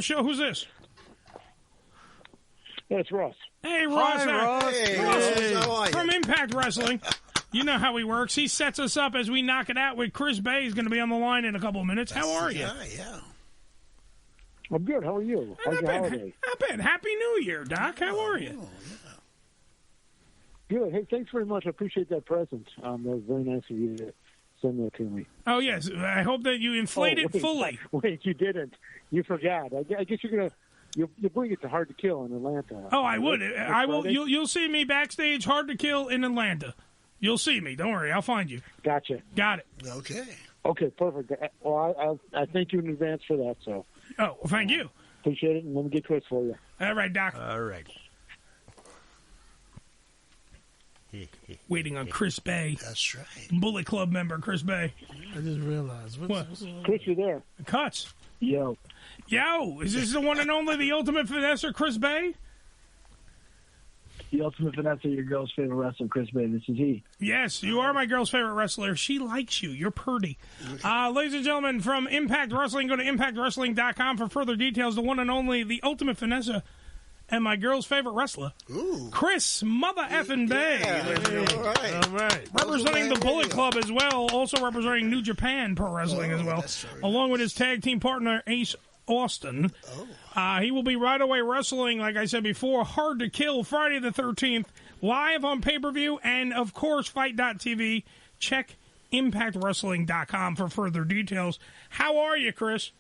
Show. Who's this? Yeah, it's Ross. Hey, Ross. Hi, Ross. Hey, Ross, how are you? from Impact Wrestling. You know how he works. He sets us up as we knock it out with Chris Bay. He's going to be on the line in a couple of minutes. How are you? Yeah. I'm good. How are you? How's your holiday? Not bad. Happy New Year, Doc. How are you? Good. Hey, thanks very much. I appreciate that present. That was very nice of you to send that to me. Oh, yes. I hope that you inflate it fully. Wait, you didn't. You forgot. I guess you're going to... You bring it to Hard to Kill in Atlanta. Oh, I would. I will. You'll see me backstage, Hard to Kill in Atlanta. You'll see me. Don't worry. I'll find you. Gotcha. Got it. Okay, perfect. Well, I thank you in advance for that. So. Oh, well, thank you. Appreciate it, and let me get Chris for you. All right, Doc. All right. Waiting on Chris Bay. That's right. Bullet Club member Chris Bay. I just realized. What's Chris, you there? Cuts. Yo, is this the one and only, the ultimate finesser, Chris Bay? The ultimate finesser, your girl's favorite wrestler, Chris Bay. This is he. Yes, you are my girl's favorite wrestler. She likes you. You're pretty. Ladies and gentlemen, from Impact Wrestling, go to ImpactWrestling.com for further details. The one and only, the ultimate finesser, and my girl's favorite wrestler, Chris Mother Effin' Bay. All right. Representing the Bullet Club as well, also representing New Japan Pro Wrestling as well, along with his tag team partner, Ace Austin. He will be right away wrestling, like I said before, Hard to Kill, Friday the 13th, live on pay-per-view, and, of course, Fight.tv. Check ImpactWrestling.com for further details. How are you, Chris?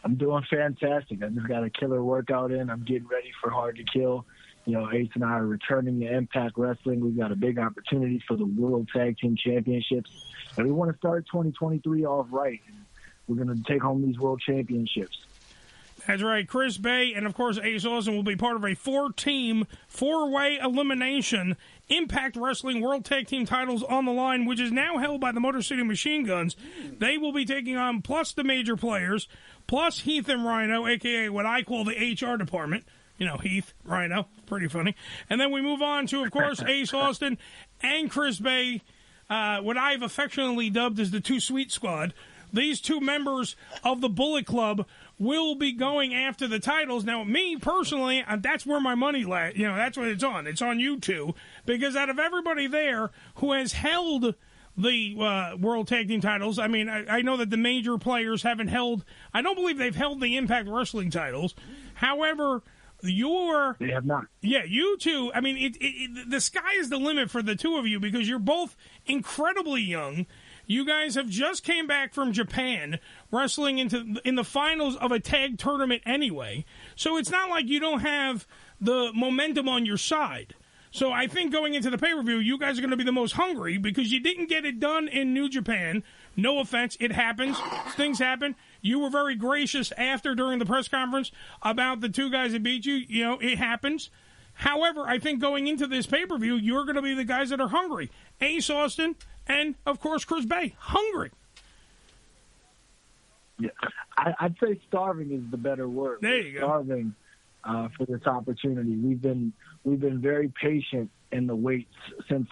I'm doing fantastic. I just got a killer workout in. I'm getting ready for Hard to Kill. You know, Ace and I are returning to Impact Wrestling. We've got a big opportunity for the World Tag Team Championships. And we want to start 2023 off right. We're going to take home these World Championships. That's right. Chris Bay and, of course, Ace Austin will be part of a four-team, four-way elimination Impact Wrestling World Tag Team titles on the line, which is now held by the Motor City Machine Guns. They will be taking on, plus the major players, plus Heath and Rhino, a.k.a. what I call the HR department. You know, Heath, Rhino, pretty funny. And then we move on to, of course, Ace Austin and Chris Bay, what I've affectionately dubbed as the Too Sweet Squad. These two members of the Bullet Club will be going after the titles. Now, me, personally, that's where my money lies. You know, that's what it's on. It's on you two. Because out of everybody there who has held the World Tag Team titles, I mean, I know that the major players haven't held, I don't believe they've held the Impact Wrestling titles. However, They have not. Yeah, you two, I mean, the sky is the limit for the two of you because you're both incredibly young. You guys have just came back from Japan, wrestling in the finals of a tag tournament anyway. So it's not like you don't have the momentum on your side. So I think going into the pay-per-view, you guys are going to be the most hungry because you didn't get it done in New Japan. No offense, it happens. Things happen. You were very gracious during the press conference about the two guys that beat you. You know, it happens. However, I think going into this pay-per-view, you're going to be the guys that are hungry. Ace Austin and, of course, Chris Bay. Hungry. Yeah, I'd say starving is the better word. There you go. Starving for this opportunity. We've been very patient in the wait since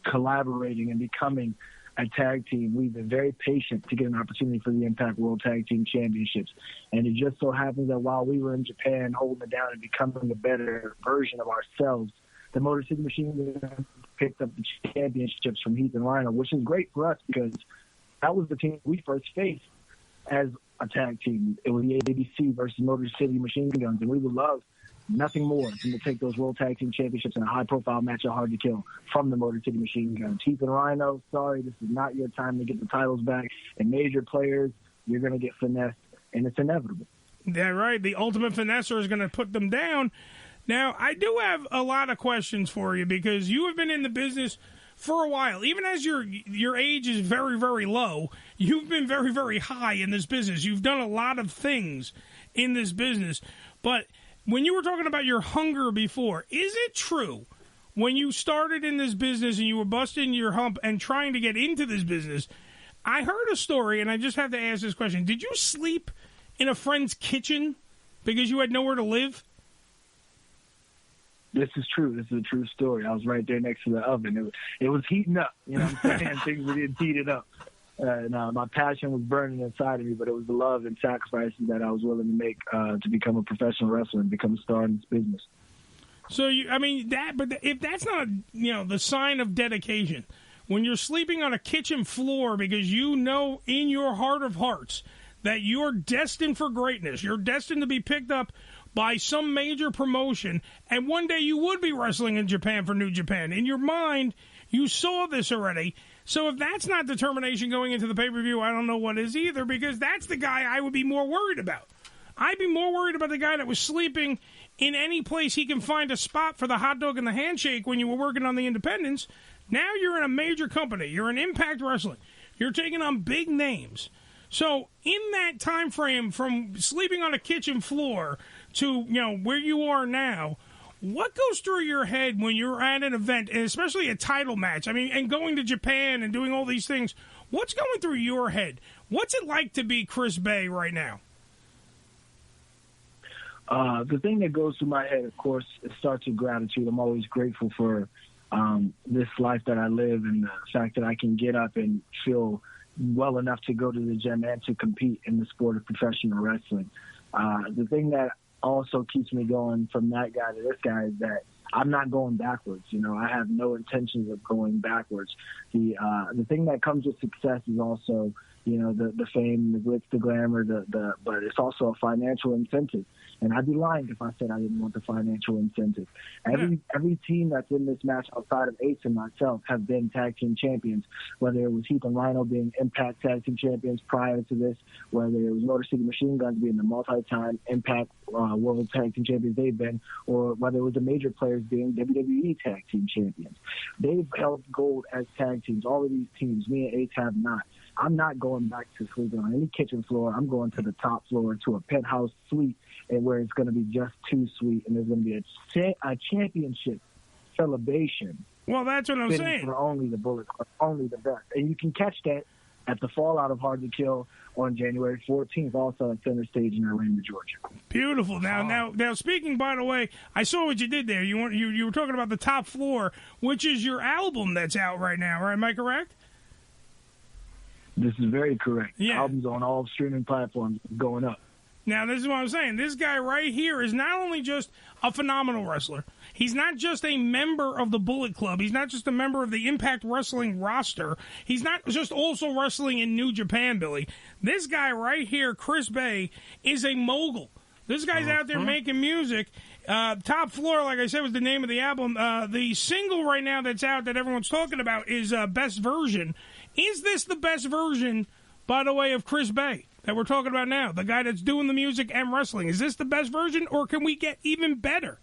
collaborating and becoming a tag team. We've been very patient to get an opportunity for the Impact World Tag Team Championships. And it just so happens that while we were in Japan holding it down and becoming a better version of ourselves, the Motor City Machine Guns picked up the championships from Heath and Rhino, which is great for us because that was the team we first faced as a tag team. It was the ABC versus Motor City Machine Guns, and we would love nothing more than to take those World Tag Team Championships in a high-profile match at Hard to Kill from the Motor City Machine Guns. Heath and Rhino, sorry, this is not your time to get the titles back. And major players, you're going to get finessed, and it's inevitable. Yeah, right. The ultimate finesser is going to put them down. Now, I do have a lot of questions for you because you have been in the business for a while. Even as your age is very, very low, you've been very, very high in this business. You've done a lot of things in this business. But when you were talking about your hunger before, is it true when you started in this business and you were busting your hump and trying to get into this business, I heard a story, and I just have to ask this question. Did you sleep in a friend's kitchen because you had nowhere to live? This is true. This is a true story. I was right there next to the oven. It was heating up. You know what I'm saying? Things we didn't heat it up. And my passion was burning inside of me, but it was the love and sacrifices that I was willing to make to become a professional wrestler and become a star in this business. So, if that's not, the sign of dedication, when you're sleeping on a kitchen floor because you know in your heart of hearts that you're destined for greatness, you're destined to be picked up by some major promotion, and one day you would be wrestling in Japan for New Japan. In your mind, you saw this already. So if that's not determination going into the pay-per-view, I don't know what is either, because that's the guy I would be more worried about. I'd be more worried about the guy that was sleeping in any place he can find a spot for the hot dog and the handshake when you were working on the independents. Now you're in a major company. You're in Impact Wrestling. You're taking on big names. So in that time frame from sleeping on a kitchen floor to, where you are now, what goes through your head when you're at an event, and especially a title match? I mean, and going to Japan and doing all these things, what's going through your head? What's it like to be Chris Bay right now? The thing that goes through my head, of course, it starts with gratitude. I'm always grateful for this life that I live and the fact that I can get up and feel well enough to go to the gym and to compete in the sport of professional wrestling. The thing that also keeps me going from that guy to this guy is that I'm not going backwards. I have no intentions of going backwards. The thing that comes with success is also, the fame, the glitz, the glamour, but it's also a financial incentive. And I'd be lying if I said I didn't want the financial incentive. Every team that's in this match outside of H and myself have been tag team champions, whether it was Heath and Rhino being Impact tag team champions prior to this, whether it was Motor City Machine Guns being the multi-time Impact World Tag Team champions they've been, or whether it was the major players being WWE tag team champions. They've held gold as tag teams. All of these teams, me and H have not. I'm not going back to sleeping on any kitchen floor. I'm going to the top floor to a penthouse suite, and where it's going to be just too sweet, and there's going to be a championship celebration. Well, that's what I'm saying. For only the Bullet Club, only the best. And you can catch that at the Fallout of Hard to Kill on January 14th, also at Center Stage in Atlanta, Georgia. Beautiful. Now, speaking, by the way, I saw what you did there. You were talking about the top floor, which is your album that's out right now, right? Am I correct? This is very correct. Yeah. Albums on all streaming platforms going up. Now, this is what I'm saying. This guy right here is not only just a phenomenal wrestler. He's not just a member of the Bullet Club. He's not just a member of the Impact Wrestling roster. He's not just also wrestling in New Japan, Billy. This guy right here, Chris Bay, is a mogul. This guy's out there making music. Top Floor, like I said, was the name of the album. The single right now that's out that everyone's talking about is Best Version. Is this the best version, by the way, of Chris Bay that we're talking about now? The guy that's doing the music and wrestling. Is this the best version, or can we get even better?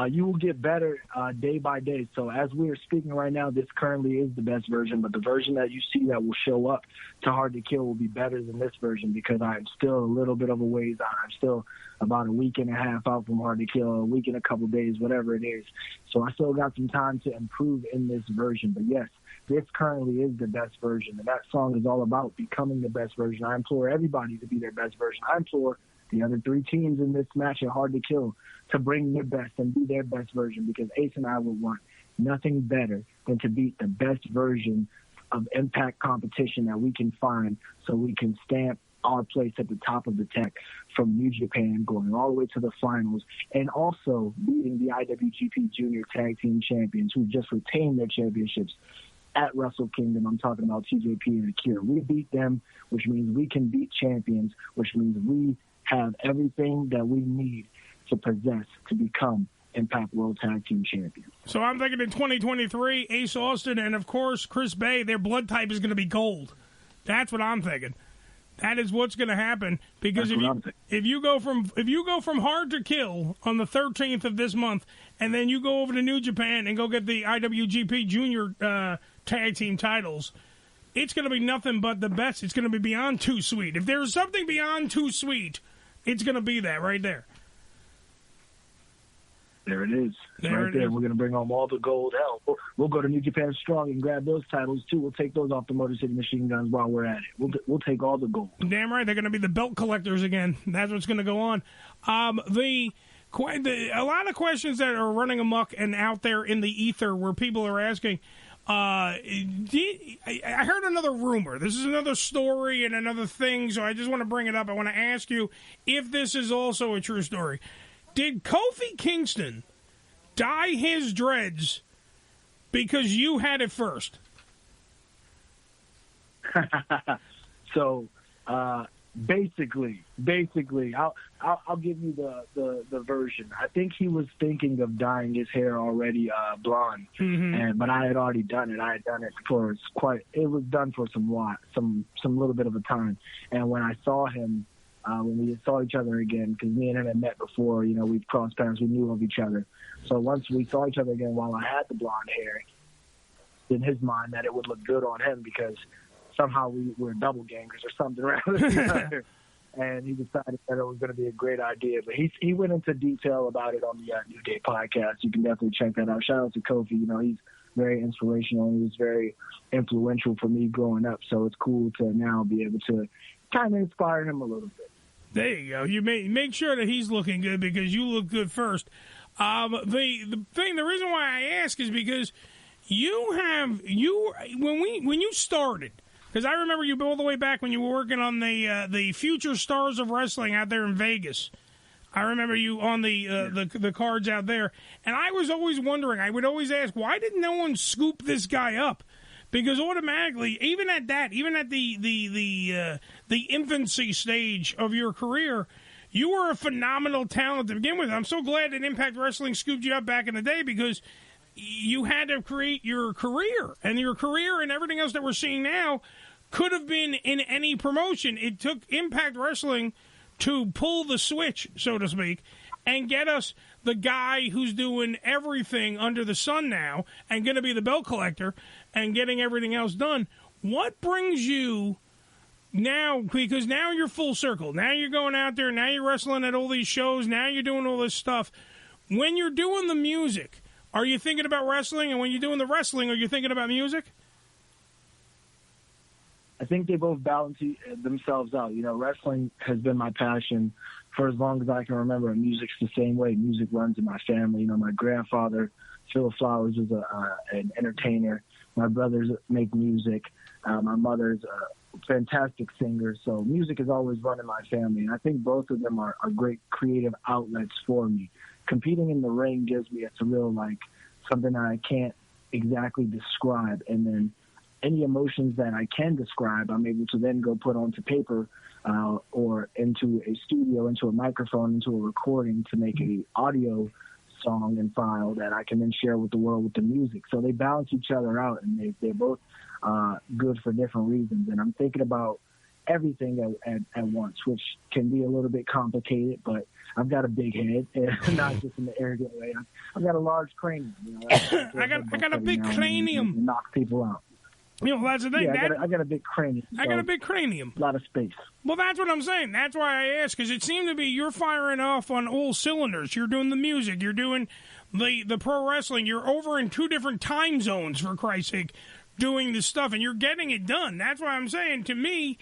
You will get better day by day. So as we are speaking right now, this currently is the best version, but the version that you see that will show up to Hard to Kill will be better than this version, because I'm still a little bit of a ways out. I'm still about a week and a half out from Hard to Kill, a week and a couple days, whatever it is. So I still got some time to improve in this version. But yes, this currently is the best version, and that song is all about becoming the best version. I implore everybody to be their best version. I implore the other three teams in this match at Hard to Kill to bring their best and be their best version, because Ace and I would want nothing better than to beat the best version of Impact competition that we can find, so we can stamp our place at the top of the tech from New Japan, going all the way to the finals, and also beating the IWGP Junior Tag Team Champions who just retained their championships at Wrestle Kingdom. I'm talking about TJP and Akira. We beat them, which means we can beat champions, which means we have everything that we need to possess to become Impact World Tag Team Champions. So I'm thinking in 2023, Ace Austin and, of course, Chris Bay, their blood type is going to be gold. That's what I'm thinking. That is what's going to happen, because if you go from Hard to Kill on the 13th of this month, and then you go over to New Japan and go get the IWGP Junior Tag Team titles, it's going to be nothing but the best. It's going to be beyond too sweet. If there's something beyond too sweet, it's going to be that right there. There it is. Right there. We're going to bring home all the gold. Hell, we'll go to New Japan Strong and grab those titles, too. We'll take those off the Motor City Machine Guns while we're at it. We'll take all the gold. Damn right. They're going to be the belt collectors again. That's what's going to go on. A lot of questions that are running amok and out there in the ether where people are asking, I heard another rumor. This is another story and another thing, so I just want to bring it up. I want to ask you if this is also a true story. Did Kofi Kingston dye his dreads because you had it first? So, basically, I'll give you the version. I think he was thinking of dyeing his hair already blonde, but I had already done it. I had done it for it was done for some little bit of a time. And when I saw him, when we saw each other again, because me and him had met before, we've crossed paths, we knew of each other. So once we saw each other again, while I had the blonde hair, in his mind that it would look good on him because somehow we were double gangers or something around each other. And he decided that it was going to be a great idea. But he went into detail about it on the New Day podcast. You can definitely check that out. Shout out to Kofi. He's very inspirational and he was very influential for me growing up. So it's cool to now be able to kind of inspire him a little bit. There you go. You make sure that he's looking good because you look good first. The reason why I ask is because when you started, because I remember you all the way back when you were working on the Future Stars of Wrestling out there in Vegas. I remember you on the cards out there, and I was always wondering. I would always ask, why did no one scoop this guy up? Because automatically, even at the infancy stage of your career, you were a phenomenal talent to begin with. I'm so glad that Impact Wrestling scooped you up back in the day because you had to create your career, and your career and everything else that we're seeing now could have been in any promotion. It took Impact Wrestling to pull the switch, so to speak, and get us the guy who's doing everything under the sun now and going to be the belt collector and getting everything else done. What brings you now, because now you're full circle. Now you're going out there, now you're wrestling at all these shows, now you're doing all this stuff. When you're doing the music, are you thinking about wrestling? And when you're doing the wrestling, are you thinking about music? I think they both balance themselves out. Wrestling has been my passion for as long as I can remember. And music's the same way. Music runs in my family. My grandfather, Phil Flowers, was an entertainer. My brothers make music. My mother's a fantastic singer. So music has always run in my family. And I think both of them are great creative outlets for me. Competing in the ring gives me a surreal, something that I can't exactly describe. And then any emotions that I can describe, I'm able to then go put onto paper or into a studio, into a microphone, into a recording to make a audio song and file that I can then share with the world with the music. So they balance each other out, and they're both good for different reasons. And I'm thinking about everything at once, which can be a little bit complicated, but I've got a big head, and not just in the arrogant way. I've got a large cranium. I got a big cranium. And knock people out. That's the thing. Yeah, I got a big cranium. I got a big cranium. A lot of space. Well, that's what I'm saying. That's why I asked, because it seemed to be you're firing off on all cylinders. You're doing the music. You're doing the pro wrestling. You're over in 2 different time zones, for Christ's sake, doing this stuff, and you're getting it done. That's why I'm saying, to me,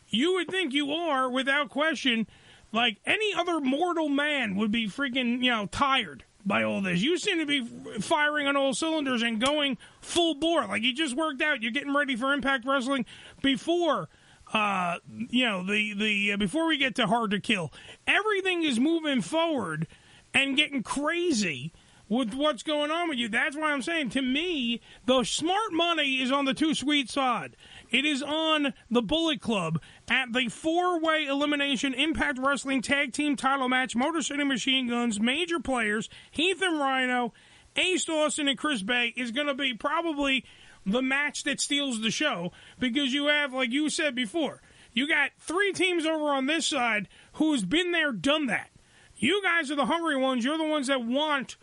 you would think you are, without question, like any other mortal man would be freaking, tired by all this. You seem to be firing on all cylinders and going full bore. Like you just worked out. You're getting ready for Impact Wrestling before, before we get to Hard to Kill. Everything is moving forward and getting crazy with what's going on with you. That's why I'm saying, to me, the smart money is on the Too Sweet side. It is on the Bullet Club at the 4-way elimination Impact Wrestling Tag Team title match. Motor City Machine Guns, major players, Heath and Rhino, Ace Austin and Chris Bay is going to be probably the match that steals the show, because you have, like you said before, you got 3 teams over on this side who's been there, done that. You guys are the hungry ones. You're the ones that want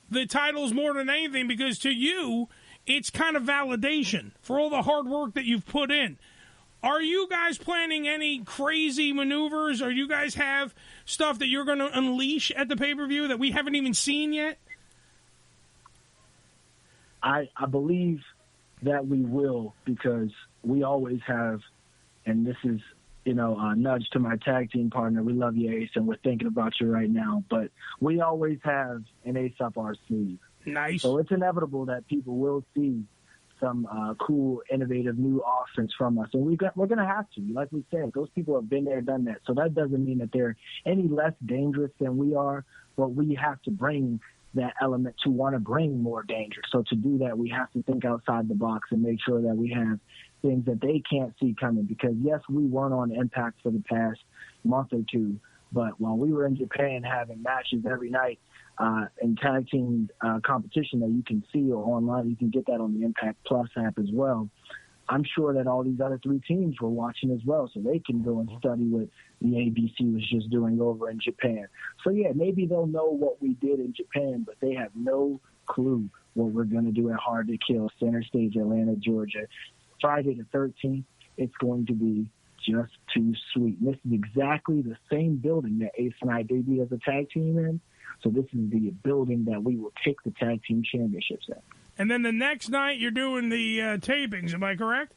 the titles more than anything, because to you, it's kind of validation for all the hard work that you've put in. Are you guys planning any crazy maneuvers? Or you guys have stuff that you're going to unleash at the pay-per-view that we haven't even seen yet? I believe that we will, because we always have, and this is, a nudge to my tag team partner. We love you, Ace, and we're thinking about you right now. But we always have an ace up our sleeve. Nice. So it's inevitable that people will see some cool, innovative new offense from us. And we're going to have to. Like we said, those people have been there, done that. So that doesn't mean that they're any less dangerous than we are, but we have to bring that element to want to bring more danger. So to do that, we have to think outside the box and make sure that we have things that they can't see coming. Because, yes, we weren't on Impact for the past month or two, but while we were in Japan having matches every night and tag team competition that you can see or online, you can get that on the Impact Plus app as well. I'm sure that all these other 3 teams were watching as well, so they can go and study what the ABC was just doing over in Japan. So, yeah, maybe they'll know what we did in Japan, but they have no clue what we're going to do at Hard to Kill, Center Stage, Atlanta, Georgia. Friday the 13th, it's going to be just too sweet. And this is exactly the same building that Ace and I debuted as a tag team in. So this is the building that we will take the tag team championships at. And then the next night, you're doing the tapings. Am I correct?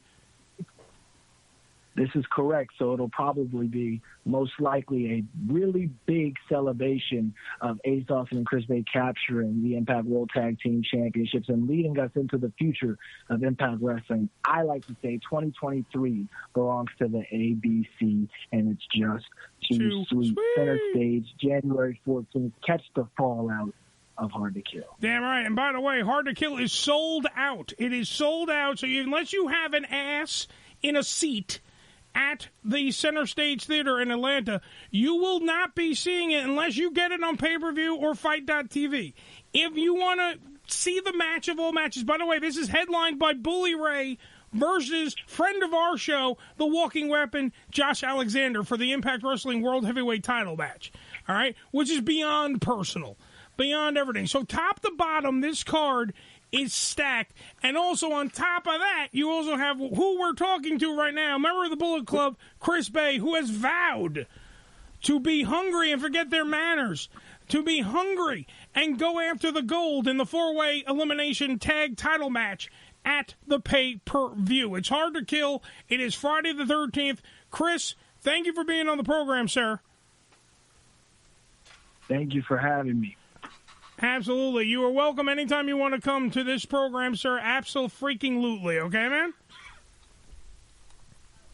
This is correct. So it'll probably be most likely a really big celebration of Ace Austin and Chris Bay capturing the Impact World Tag Team Championships and leading us into the future of Impact Wrestling. I like to say 2023 belongs to the ABC, and it's just too sweet. Center Stage, January 14th. Catch the fallout of Hard to Kill. Damn right. And by the way, Hard to Kill is sold out. It is sold out. So unless you have an ass in a seat at the Center Stage Theater in Atlanta, you will not be seeing it unless you get it on pay-per-view or Fight.tv. If you want to see the match of all matches, by the way, this is headlined by Bully Ray versus friend of our show, the Walking Weapon, Josh Alexander, for the Impact Wrestling World Heavyweight title match. All right? Which is beyond personal, beyond everything. So top to bottom, this card is stacked. And also on top of that, you also have who we're talking to right now, member of the Bullet Club, Chris Bay, who has vowed to be hungry and forget their manners, to be hungry and go after the gold in the 4-way elimination tag title match at the pay-per-view. It's Hard to Kill. It is Friday the 13th. Chris, thank you for being on the program, sir. Thank you for having me. Absolutely. You are welcome anytime you want to come to this program, sir. Absolutely. Okay, man?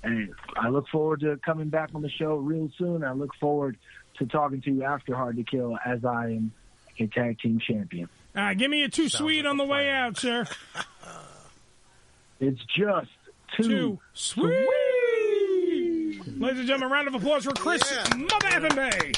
And I look forward to coming back on the show real soon. I look forward to talking to you after Hard to Kill as I am a tag team champion. Give me a too sweet on the way out, sir. It's just too sweet. Ladies and gentlemen, round of applause for Chris Mother Bay.